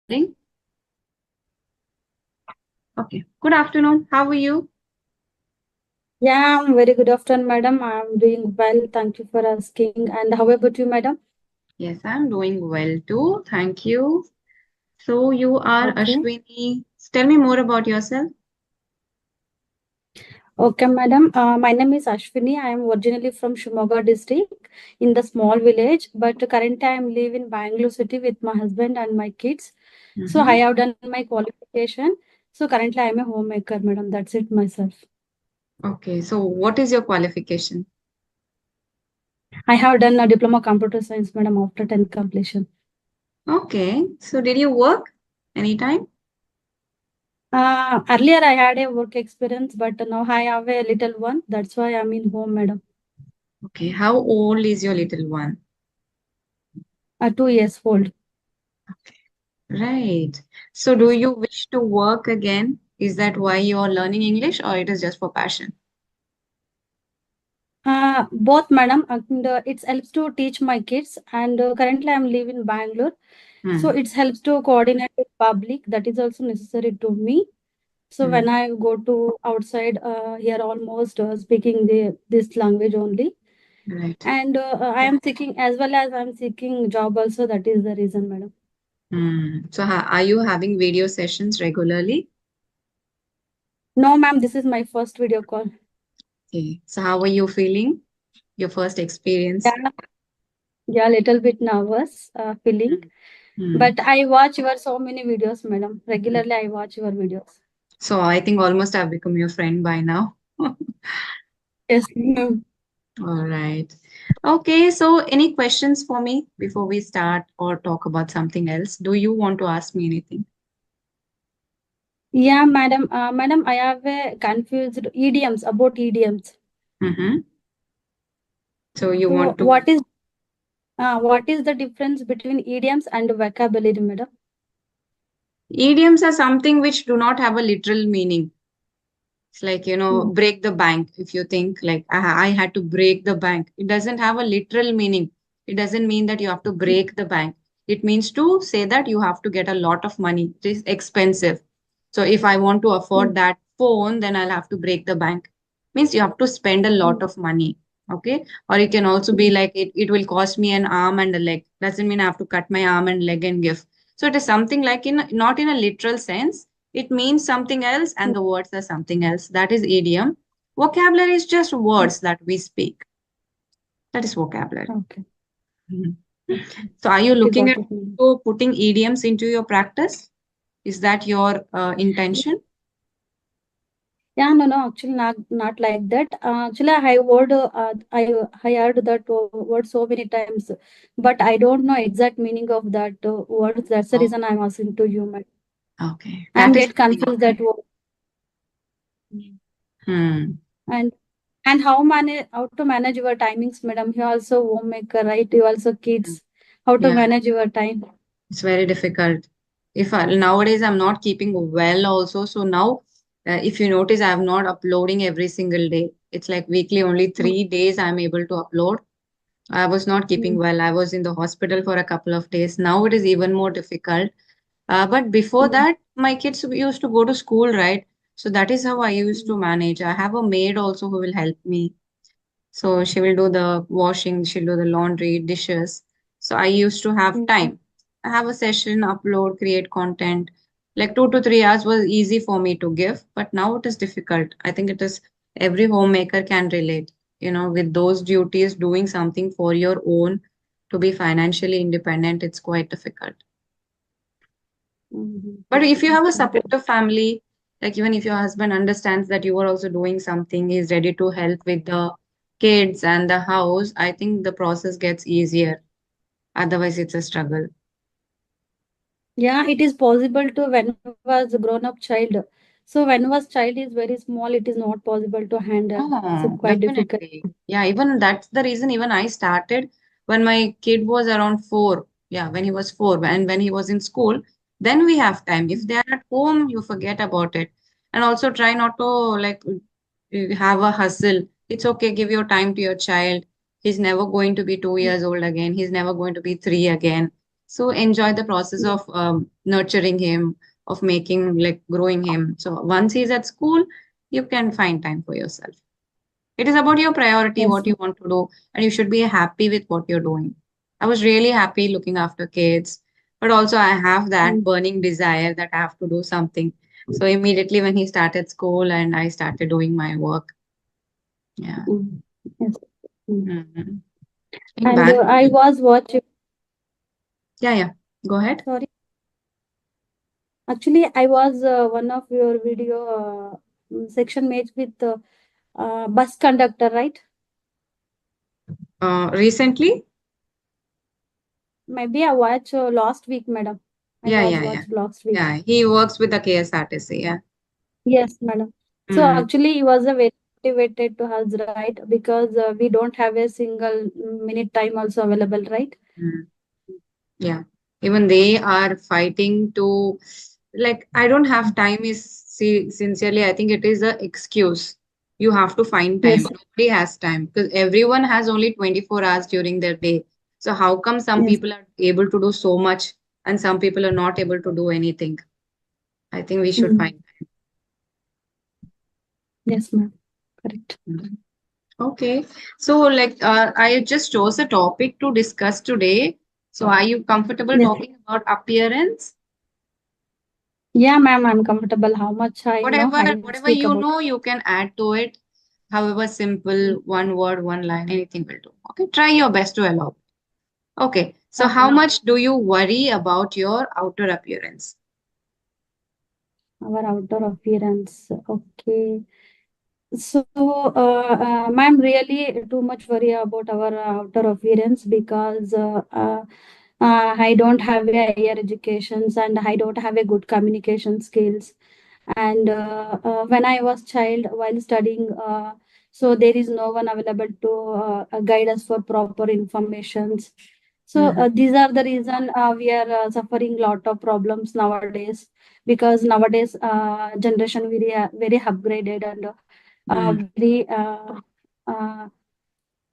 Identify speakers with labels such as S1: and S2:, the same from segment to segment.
S1: Recording. Okay. Good afternoon. How are you?
S2: Yeah, I'm very good afternoon, madam. I'm doing well. Thank you for asking. And how about you, madam?
S1: Yes, I'm doing well too. Thank you. So you are
S2: Okay.
S1: Ashwini. Tell me more about yourself.
S2: Okay, madam. My name is Ashwini. I am originally from Shimoga district in the small village, but currently I am live in Bangalore city with my husband and my kids. So I
S1: Mm-hmm.
S2: have done my qualification. So currently I am a homemaker, madam. That's it myself.
S1: Okay. So what is your qualification?
S2: I have done a diploma computer science, madam, after 10th completion.
S1: Okay. So did you work anytime?
S2: Earlier I had a work experience, but now I have a little one. That's why I'm in home, madam.
S1: Okay. How old is your little one?
S2: 2 years old.
S1: Right. So do you wish to work again? Is that why you are learning English or it is just for passion?
S2: Both, madam. And it helps to teach my kids. And currently, I'm living in Bangalore, so
S1: Hmm.
S2: it helps to coordinate with public. That is also necessary to me. So
S1: Hmm.
S2: when I go to outside, here almost speaking this language only.
S1: Right.
S2: And I am seeking as well as I'm seeking job also. That is the reason, madam.
S1: Hmm. So are you having video sessions regularly?
S2: No, ma'am. This is my first video call.
S1: Okay. So how are you feeling? Your first experience?
S2: Yeah, yeah, little bit nervous, feeling.
S1: Mm. Mm.
S2: But I watch your so many videos, madam.
S1: Mhm.
S2: Regularly, I watch your videos.
S1: So I think almost I've become your friend by now.
S2: Yes, ma'am.
S1: All right. Okay, so any questions for me before we start or talk about something else? Do you want to ask me anything?
S2: Yeah, madam. Madam, I have a confused idioms about idioms.
S1: Mm-hmm. So you
S2: So,
S1: want to
S2: what is the difference between idioms and vocabulary, madam?
S1: idioms are something which do not have a literal meaning. It's like,
S2: Mm.
S1: break the bank. If you think like I had to break the bank, it doesn't have a literal meaning. It doesn't mean that you have to break the bank. It means to say that you have to get a lot of money. It is expensive. So if I want to
S2: Mm.
S1: afford that phone, then I'll have to break the bank. Means you have to spend a lot
S2: Mm.
S1: of money. Okay. Or it can also be
S2: Mm.
S1: like it will cost me an arm and a leg. Doesn't mean I have to cut my arm and leg and give. So it is something like in not in a literal sense, it means something else and
S2: Mm.
S1: the words are something else. That is idiom. Vocabulary is just
S2: Mm.
S1: words that we speak. That is vocabulary.
S2: Okay.
S1: Mhm.
S2: Okay.
S1: So are you
S2: Okay,
S1: looking
S2: got
S1: at
S2: it, madam.
S1: putting idioms into your practice? Is that your intention?
S2: Yeah, no, no. Actually, not like that. Actually, I heard that word so many times, but I don't know exact meaning of that word. That's the
S1: Oh,
S2: reason I'm asking to you, madam.
S1: okay.
S2: I'm
S1: That is
S2: get
S1: something
S2: confused that
S1: okay.
S2: word.
S1: Hmm.
S2: And how to manage your timings, madam? You also homemaker, right? You also kids. How to
S1: Yeah,
S2: manage your time?
S1: it's very difficult. If nowadays I'm not keeping well also, so now if you notice, I'm not uploading every single day. It's like weekly only
S2: Mm,
S1: 3 days I'm able to upload. I was not keeping
S2: mm,
S1: well. I was in the hospital for a couple of days. Now it is even more difficult. But before
S2: mm,
S1: that, my kids used to go to school, right? So that is how I used
S2: mm,
S1: to manage. I have a maid also who will help me. So she will do the washing, she'll do the laundry, dishes. So I used to have
S2: mm.
S1: time. I have a session, upload, create content. Like 2 to 3 hours was easy for me to give, but now it is difficult. I think it is every homemaker can relate, with those duties, doing something for your own to be financially independent, it's quite difficult.
S2: Mhm.
S1: But if you have a
S2: Okay.
S1: supportive family, like even if your husband understands that you are also doing something, he's ready to help with the kids and the house, I think the process gets easier. Otherwise, it's a struggle.
S2: Yeah, it is possible to when was a grown up child. So when was child is very small, it is not possible to handle. So
S1: Oh,
S2: quite difficult.
S1: definitely. Yeah, even that's the reason even I started when my kid was around 4. Yeah, when he was 4 and when he was in school, then we have time. If they are at home, you forget about it. And also try not to like have a hustle. It's okay, give your time to your child. He's never going to be 2 years old again. He's never going to be 3 again. So enjoy the process
S2: Yes.
S1: of nurturing him, of making, like, growing him. So once he's at school, you can find time for yourself. It is about your priority,
S2: Yes,
S1: what you
S2: ma'am.
S1: want to do, and you should be happy with what you're doing. I was really happy looking after kids, but also I have that
S2: Mm,
S1: burning desire that I have to do something. So immediately when he started school and I started doing my work, yeah.
S2: mm, yes. Mm.
S1: Mhm. In
S2: And I
S1: Bangalore,
S2: was watching,
S1: yeah, yeah. Go ahead.
S2: sorry, actually, I was one of your video section mates with bus conductor, right?
S1: Recently,
S2: Maybe I watched last week, madam. I
S1: yeah,
S2: was
S1: yeah, yeah,
S2: watched last week.
S1: yeah. He works with the KSRTC. Yeah.
S2: Yes, madam. So
S1: Mm,
S2: actually, he was a very motivated to us, right? Because we don't have a single minute time also available, right?
S1: mm. Yeah, even they are fighting to, like, I don't have time is, see, sincerely, I think it is a excuse. You have to find time.
S2: Yes,
S1: Nobody has time because everyone has only 24 hours during their day. So how come some
S2: yes,
S1: people are able to do so much and some people are not able to do anything? I think we should
S2: mm,
S1: find
S2: yes, ma'am. Correct.
S1: time. Okay. So, like, I just chose a topic to discuss today. So are you comfortable
S2: Yes.
S1: talking about appearance?
S2: Yeah, ma'am, I'm comfortable. How much I know,
S1: Whatever,
S2: I will
S1: whatever
S2: speak
S1: you
S2: about.
S1: know, you can add to it. However simple, one word, one line, anything will do. Okay, try your best to allow. Okay, so
S2: Okay,
S1: how
S2: ma'am.
S1: much do you worry about your outer appearance?
S2: Our outdoor appearance. Okay. So, ma'am, really too much worry about our outer appearance because I don't have a higher educations and I don't have a good communication skills. And when I was child while studying, so there is no one available to guide us for proper informations. So
S1: Mm-hmm.
S2: these are the reason we are suffering lot of problems nowadays because nowadays generation very upgraded and very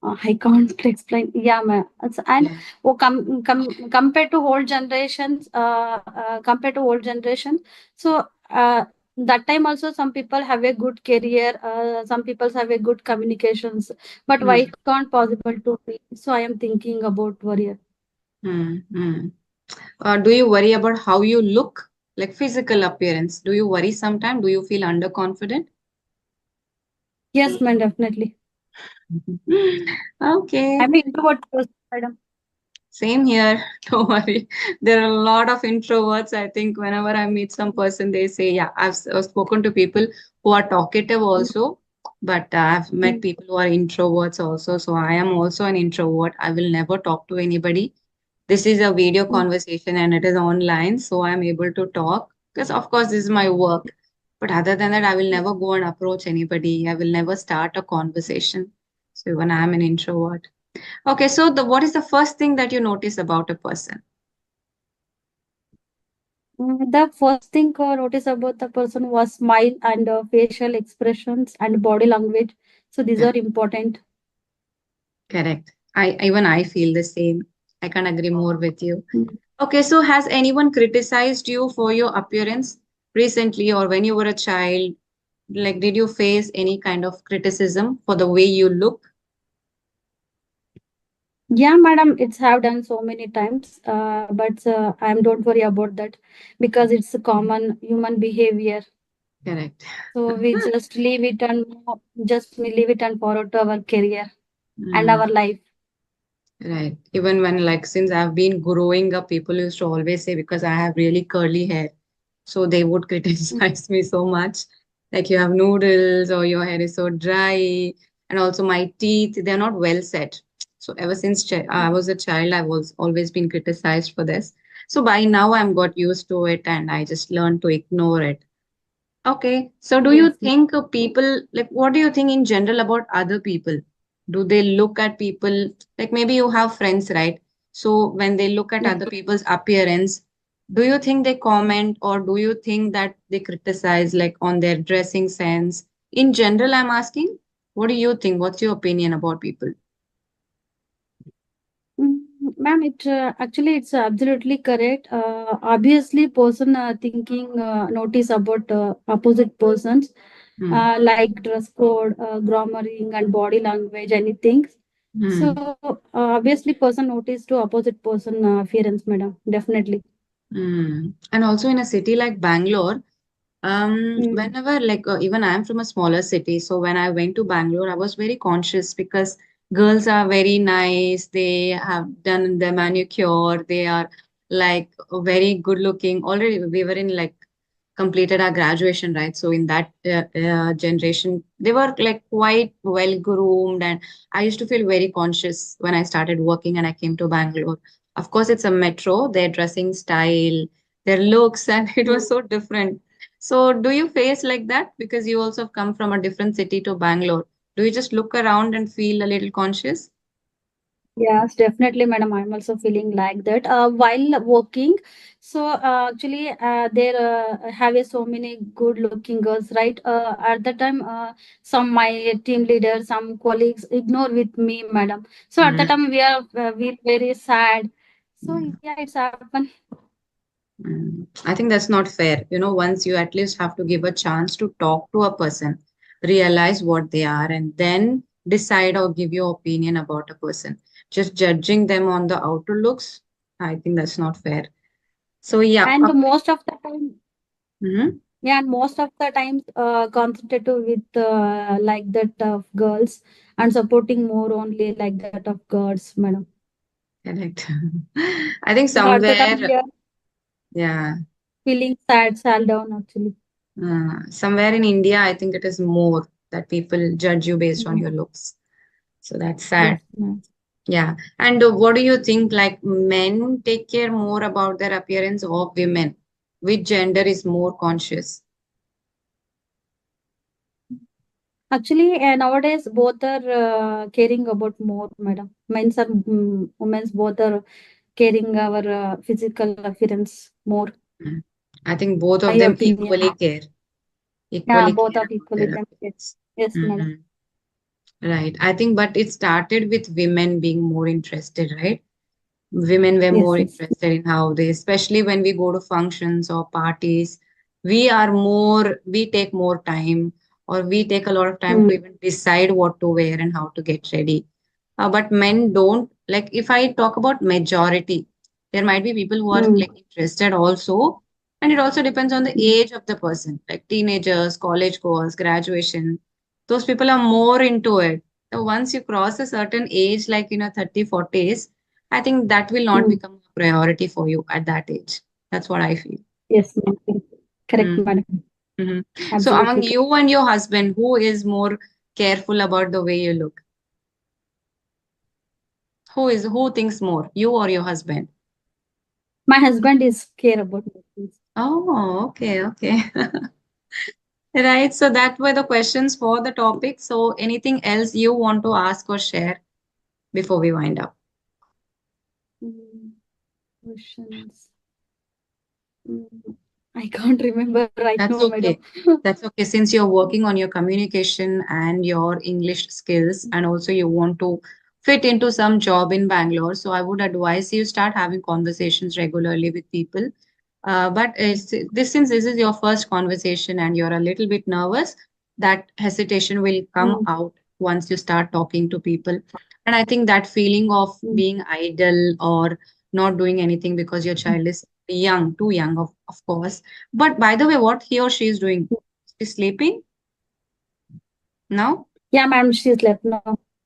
S2: I can't explain. Yeah, ma'am. And
S1: Yeah.
S2: oh, compared to old generations, compared to old generation, so that time also some people have a good career, some people have a good communications, but why can't possible to me? So I am thinking about warrior.
S1: Mm-hmm. Do you worry about how you look, like physical appearance? Do you worry sometimes? Do you feel underconfident?
S2: Yes, ma'am, definitely.
S1: Okay.
S2: I'm an introvert person, madam.
S1: Same here. Don't worry. There are a lot of introverts. I think whenever I meet some person, they say, yeah, I've spoken to people who are talkative
S2: Mm,
S1: also, but I've met
S2: mm,
S1: people who are introverts also. So I am also an introvert. I will never talk to anybody. This is a video
S2: mm,
S1: conversation and it is online. So I'm able to talk because, of course, this is my work. But other than that, I will
S2: mm.
S1: never go and approach anybody. I will never start a conversation. So even I'm an introvert. Okay, so what is the first thing that you notice about a person?
S2: The first thing I noticed about the person was smile and facial expressions and body language. So these
S1: Yeah,
S2: are important.
S1: correct. I feel the same. I can't agree more with you.
S2: Mm.
S1: Okay, so has anyone criticized you for your appearance recently or when you were a child? Like, did you face any kind of criticism for the way you look?
S2: Yeah, madam, it's have done so many times, but I'm don't worry about that because it's a common human behavior.
S1: Correct.
S2: So we just leave it and just we leave it and forward to our career and
S1: Mm,
S2: our life.
S1: right. Even when, like, since I've been growing up, people used to always say because I have really curly hair. So they would
S2: Mm,
S1: criticize me so much. Like, you have noodles or your hair is so dry. And also my teeth, they're not well set. So ever since I was a child, I was always been criticized for this. So by now I'm got used to it and I just learned to ignore it. Okay. So do you
S2: yes.
S1: think people, like, what do you think in general about other people? Do they look at people, like maybe you have friends, right? So when they look at
S2: Yeah.
S1: other people's appearance, do you think they comment or do you think that they criticize like on their dressing sense? In general, I'm asking, what do you think? What's your opinion about people?
S2: Mm, Ma'am, it actually it's absolutely correct. Obviously, person thinking notice about opposite persons,
S1: Hmm.
S2: like dress code, grammering, and body language, anything. So
S1: Hmm.
S2: obviously, person notice to opposite person appearance, madam. Definitely.
S1: Hmm. And also in a city like Bangalore,
S2: Mm.
S1: whenever like even I am from a smaller city, so when I went to Bangalore, I was very conscious because girls are very nice. They have done their manicure. They are like very good looking. Already we were in like completed our graduation, right? So in that generation, they were like quite well groomed, and I used to feel very conscious when I started working and I came to Bangalore. Of course, it's a metro. Their dressing style, their looks, and it
S2: Mm.
S1: was so different. So, do you face like that? Because you also have come from a different city to Bangalore. Do you just look around and feel a little conscious?
S2: Yes, definitely, madam. I'm also feeling like that. While working, so actually, there have so many good-looking girls, right? At the time, some my team leaders, some colleagues ignore with me, madam. So at the
S1: Mm,
S2: time, we very sad. So
S1: mm,
S2: yeah, it's happened.
S1: I think that's not fair. Once you at least have to give a chance to talk to a person, realize what they are, and then decide or give your opinion about a person. Just judging them on the outer looks, I think that's not fair. So, yeah.
S2: And most of the time,
S1: Mhm.
S2: yeah, and most of the times, concentrated with like that of girls and supporting more only like that of girls, madam.
S1: Correct. I think
S2: So at the time,
S1: somewhere,
S2: we are
S1: yeah.
S2: feeling sad down actually.
S1: Somewhere in India, I think it is more that people judge you based on
S2: Mm.
S1: your looks. So that's
S2: Yes,
S1: sad.
S2: ma'am.
S1: Yeah. And what do you think? Like men take care more about their appearance or women? Which gender is more conscious?
S2: Actually, nowadays both are caring about more, madam. Men's are women's both are caring our physical appearance more.
S1: Mm. I think both
S2: My
S1: of them
S2: opinion.
S1: equally care,
S2: Yeah,
S1: equally
S2: both
S1: care
S2: are
S1: about
S2: equally
S1: their
S2: them.
S1: appearance.
S2: Yes, madam.
S1: Mhm. Right. I think, but it started with women being more interested, right? Women were
S2: Yes,
S1: more
S2: yes.
S1: interested in how they, especially when we go to functions or parties, we take more time, or we take a lot of time to
S2: Mm.
S1: even decide what to wear and how to get ready. But men don't. Like, if I talk about majority, there might be people who are
S2: Mm.
S1: like interested also, and it also depends on the age of the person. Like teenagers, college goers, graduation, those people are more into it. So once you cross a certain age, like 30, 40s, I think that will not
S2: Mm.
S1: become a priority for you at that age. That's what I feel.
S2: Yes, ma'am. Correct,
S1: Mm-hmm.
S2: madam.
S1: Mm-hmm. So among
S2: Absolutely correct.
S1: you and your husband, who is more careful about the way you look? Who thinks more, you or your husband?
S2: My husband is care about me.
S1: Oh, okay, okay. Right. So that were the questions for the topic. So anything else you want to ask or share before we wind up?
S2: Mm. Questions. Mm. I can't remember right
S1: That's
S2: now, madam.
S1: okay. That's okay. Since you're working on your communication and your English skills, and also you want to fit into some job in Bangalore, so I would advise you start having conversations regularly with people. But since this is your first conversation and you're a little bit nervous, that hesitation will come
S2: Mm.
S1: out once you start talking to people. And I think that feeling of
S2: Mm.
S1: being idle or not doing anything because your child is young, too young, of course. But by the way, what he or she is doing? She's sleeping now?
S2: Yeah, madam, she slept now.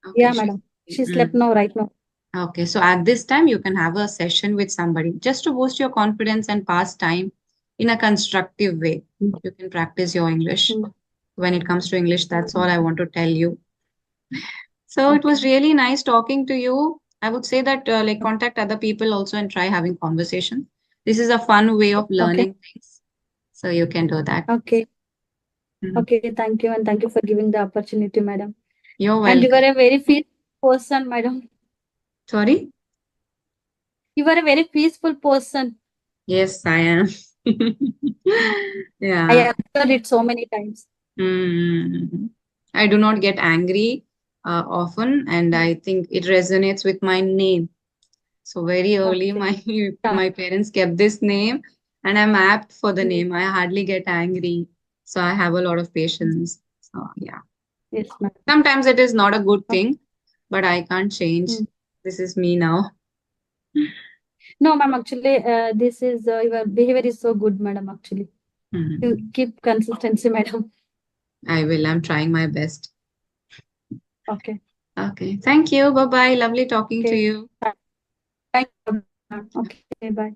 S1: Okay,
S2: Yeah,
S1: she's
S2: madam.
S1: sleeping.
S2: She slept now, right now.
S1: Okay, so at this time, you can have a session with somebody just to boost your confidence and pass time in a constructive way.
S2: Mm.
S1: You can practice your English.
S2: Mm.
S1: When it comes to English, that's all
S2: Mm.
S1: I want to tell you. So it was
S2: Okay.
S1: really nice talking to you. I would say that like contact other people also and try having conversation. This is a fun way of
S2: Okay.
S1: learning things. So you can do that.
S2: Okay.
S1: Mhm.
S2: Okay. Thank you. And thank you for giving the opportunity, madam.
S1: You're
S2: And you
S1: welcome.
S2: are a very peaceful person, madam.
S1: Sorry?
S2: You are a very peaceful person.
S1: Yes, I am.
S2: I
S1: Yeah.
S2: observed it so many times.
S1: Mm. I do not get angry often, and
S2: Mm.
S1: I think it resonates with my name. So very early,
S2: Okay.
S1: my
S2: Yeah.
S1: parents kept this name, and I'm apt for the
S2: Mm.
S1: name. I hardly get angry, so I have a lot of patience. So yeah,
S2: Yes, ma'am.
S1: sometimes it is not a good
S2: Okay.
S1: thing, but I can't change.
S2: Mm.
S1: This is me now.
S2: No, ma'am. Actually, this is your behavior is so good, madam. Actually, you
S1: Mhm.
S2: keep consistency, madam.
S1: I will. I'm trying my best.
S2: Okay.
S1: Okay. Thank you. Bye bye. Lovely talking to
S2: Okay.
S1: you.
S2: Thank you, ma'am. Okay. Bye.